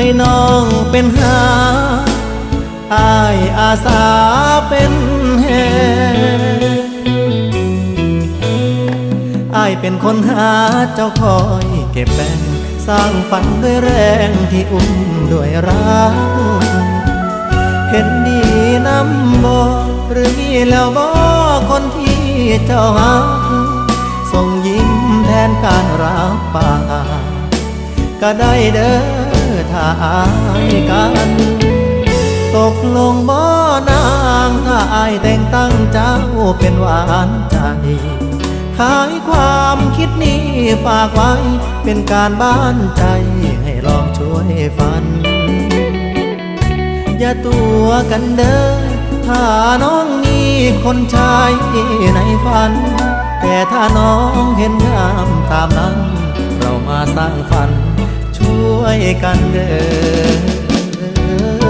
ให้น้องเป็นหาอ้ายอาสาเป็นแห่อ้ายเป็นคนหาเจ้าคอยเก็บแบ่งสร้างฝันด้วยแรงที่อุ้มด้วยรักเห็นดีน้ำบ่หรือมีแล้วบ่คนที่เจ้าหักส่งยิ้มแทนการรับปากก็ได้เด้อถ้าอายกันตกลงบ่นางถ้าอายแต่งตั้งเจ้าเป็นหวานใจขายความคิดนี้ฝากไว้เป็นการบ้านใจให้ลองช่วยฝันอย่าตัวกันเด้อถ้าน้องมีคนชายในฝันแต่ถ้าน้องเห็นงามตามนั้นเรามาสร้างฝันช่วยกันเด้อ